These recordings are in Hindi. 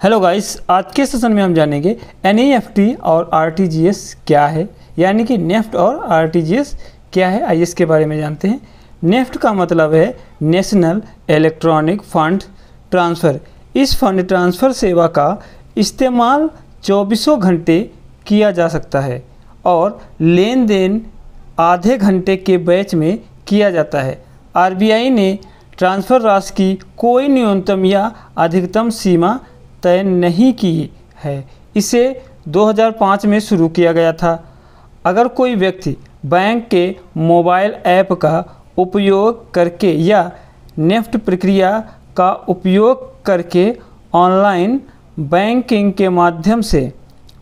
हेलो गाइस, आज के सेशन में हम जानेंगे एनईएफटी और आरटीजीएस क्या है, यानी कि नेफ्ट और आरटीजीएस क्या है। आइए इसके बारे में जानते हैं। नेफ्ट का मतलब है नेशनल इलेक्ट्रॉनिक फंड ट्रांसफ़र। इस फंड ट्रांसफ़र सेवा का इस्तेमाल 24 घंटे किया जा सकता है और लेन देन आधे घंटे के बैच में किया जाता है। आरबीआई ने ट्रांसफ़र राशि की कोई न्यूनतम या अधिकतम सीमा तय नहीं की है। इसे 2005 में शुरू किया गया था। अगर कोई व्यक्ति बैंक के मोबाइल ऐप का उपयोग करके या नेफ्ट प्रक्रिया का उपयोग करके ऑनलाइन बैंकिंग के माध्यम से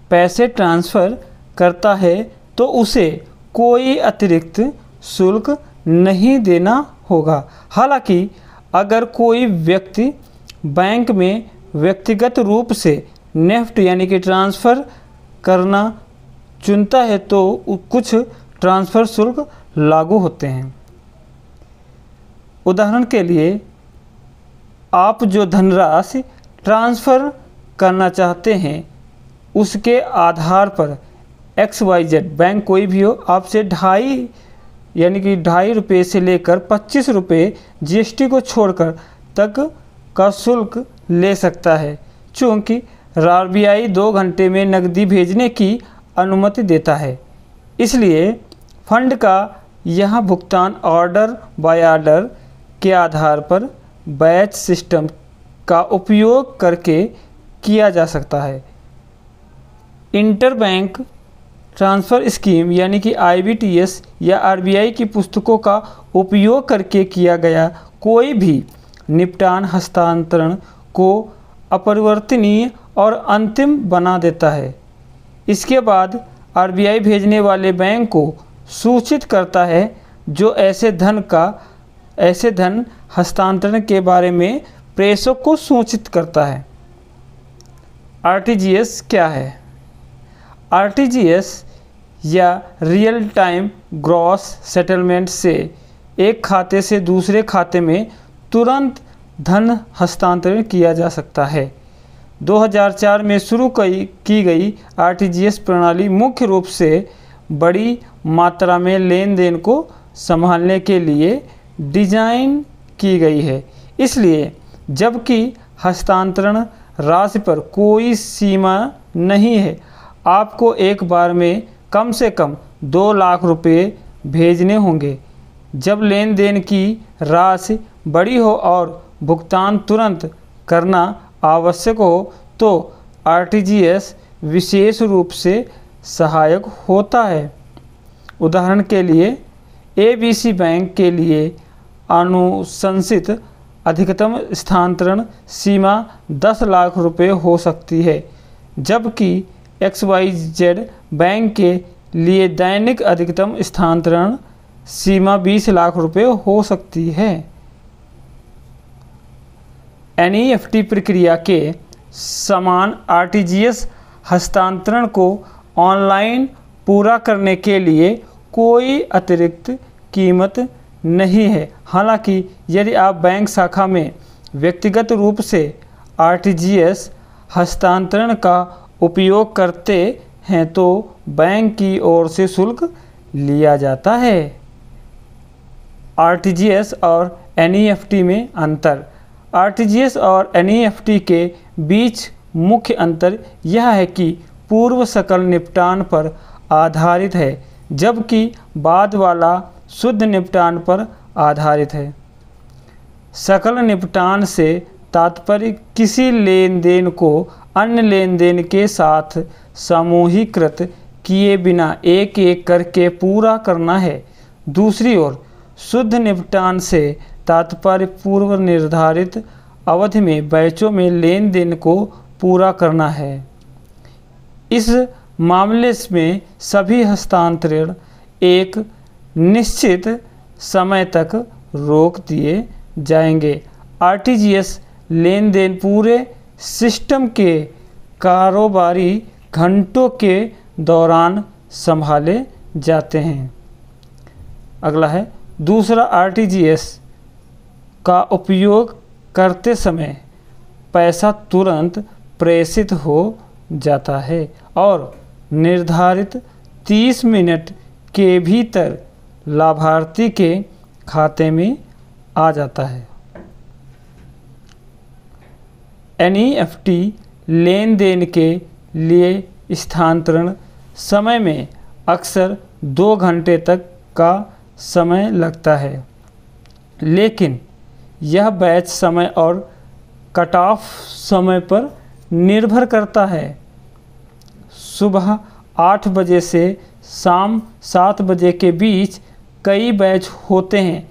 पैसे ट्रांसफ़र करता है तो उसे कोई अतिरिक्त शुल्क नहीं देना होगा। हालांकि अगर कोई व्यक्ति बैंक में व्यक्तिगत रूप से नेफ्ट यानी कि ट्रांसफ़र करना चुनता है तो कुछ ट्रांसफ़र शुल्क लागू होते हैं। उदाहरण के लिए, आप जो धनराशि ट्रांसफ़र करना चाहते हैं उसके आधार पर XYZ बैंक कोई भी हो आपसे 2.5 रुपये से लेकर 25 रुपये GST को छोड़कर तक का शुल्क ले सकता है। चूँकि आरबीआई 2 घंटे में नकदी भेजने की अनुमति देता है, इसलिए फंड का यह भुगतान ऑर्डर बाय ऑर्डर के आधार पर बैच सिस्टम का उपयोग करके किया जा सकता है। इंटरबैंक ट्रांसफ़र स्कीम यानी कि IBTS या आरबीआई की पुस्तकों का उपयोग करके किया गया कोई भी निपटान हस्तांतरण को अपरिवर्तनीय और अंतिम बना देता है। इसके बाद आरबीआई भेजने वाले बैंक को सूचित करता है जो ऐसे धन हस्तांतरण के बारे में प्रेषक को सूचित करता है। आरटीजीएस क्या है? आरटीजीएस या रियल टाइम ग्रॉस सेटलमेंट से एक खाते से दूसरे खाते में तुरंत धन हस्तांतरण किया जा सकता है। 2004 में शुरू की गई आरटीजीएस प्रणाली मुख्य रूप से बड़ी मात्रा में लेन देन को संभालने के लिए डिज़ाइन की गई है। इसलिए जबकि हस्तांतरण राशि पर कोई सीमा नहीं है, आपको एक बार में कम से कम 2 लाख रुपये भेजने होंगे। जब लेन देन की राशि बड़ी हो और भुगतान तुरंत करना आवश्यक हो तो आरटीजीएस विशेष रूप से सहायक होता है। उदाहरण के लिए, ABC बैंक के लिए अनुशंसित अधिकतम स्थानांतरण सीमा 10 लाख रुपये हो सकती है, जबकि XYZ बैंक के लिए दैनिक अधिकतम स्थानांतरण सीमा 20 लाख रुपये हो सकती है। एनईएफटी प्रक्रिया के समान आरटीजीएस हस्तांतरण को ऑनलाइन पूरा करने के लिए कोई अतिरिक्त कीमत नहीं है। हालांकि यदि आप बैंक शाखा में व्यक्तिगत रूप से आरटीजीएस हस्तांतरण का उपयोग करते हैं तो बैंक की ओर से शुल्क लिया जाता है। आरटीजीएस और एनईएफटी में अंतर। आरटीजीएस और एनईएफटी के बीच मुख्य अंतर यह है कि पूर्व सकल निपटान पर आधारित है, जबकि बाद वाला शुद्ध निपटान पर आधारित है। सकल निपटान से तात्पर्य किसी लेन देन को अन्य लेन देन के साथ समूहीकृत किए बिना एक एक करके पूरा करना है। दूसरी ओर शुद्ध निपटान से तात्पर्य पूर्व निर्धारित अवधि में बैचों में लेन देन को पूरा करना है। इस मामले में सभी हस्तांतरण एक निश्चित समय तक रोक दिए जाएंगे। आरटीजीएस लेन देन पूरे सिस्टम के कारोबारी घंटों के दौरान संभाले जाते हैं। अगला है दूसरा, आरटीजीएस का उपयोग करते समय पैसा तुरंत प्रेषित हो जाता है और निर्धारित 30 मिनट के भीतर लाभार्थी के खाते में आ जाता है। NEFT लेन देन के लिए स्थानांतरण समय में अक्सर 2 घंटे तक का समय लगता है, लेकिन यह बैच समय और कट ऑफ समय पर निर्भर करता है। सुबह 8 बजे से शाम 7 बजे के बीच कई बैच होते हैं,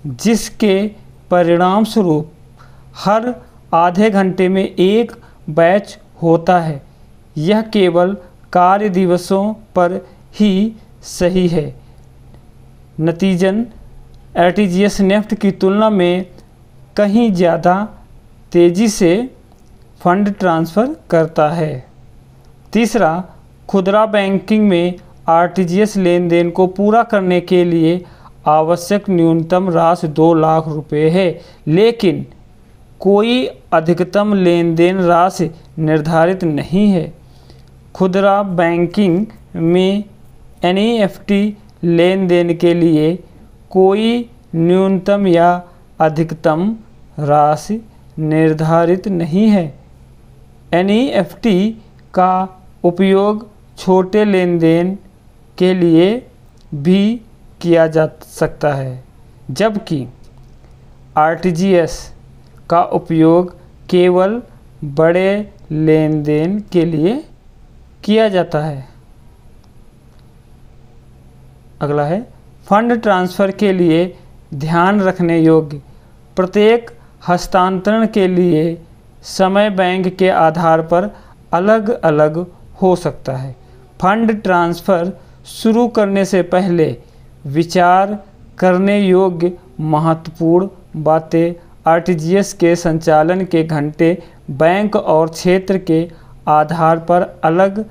जिसके परिणाम स्वरूप हर आधे घंटे में एक बैच होता है। यह केवल कार्य दिवसों पर ही सही है। नतीजन RTGS नेफ्ट की तुलना में कहीं ज़्यादा तेज़ी से फंड ट्रांसफ़र करता है। तीसरा, खुदरा बैंकिंग में RTGS लेन देन को पूरा करने के लिए आवश्यक न्यूनतम राशि 2 लाख रुपए है, लेकिन कोई अधिकतम लेन देन राशि निर्धारित नहीं है। खुदरा बैंकिंग में NEFT लेन देन के लिए कोई न्यूनतम या अधिकतम राशि निर्धारित नहीं है। NEFT का उपयोग छोटे लेन देन के लिए भी किया जा सकता है, जबकि RTGS का उपयोग केवल बड़े लेन देन के लिए किया जाता है। अगला है फंड ट्रांसफ़र के लिए ध्यान रखने योग्य। प्रत्येक हस्तांतरण के लिए समय बैंक के आधार पर अलग अलग हो सकता है। फंड ट्रांसफ़र शुरू करने से पहले विचार करने योग्य महत्वपूर्ण बातें RTGS के संचालन के घंटे बैंक और क्षेत्र के आधार पर अलग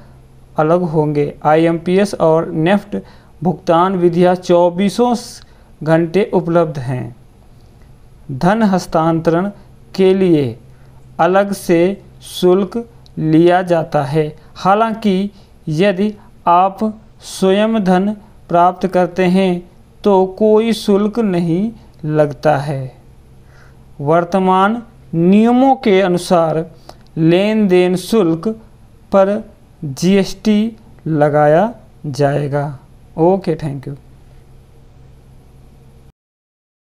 अलग होंगे। IMPS और नेफ्ट भुगतान विधियाँ 24 घंटे उपलब्ध हैं। धन हस्तांतरण के लिए अलग से शुल्क लिया जाता है। हालांकि यदि आप स्वयं धन प्राप्त करते हैं तो कोई शुल्क नहीं लगता है। वर्तमान नियमों के अनुसार लेन देन शुल्क पर GST लगाया जाएगा। Okay, thank you.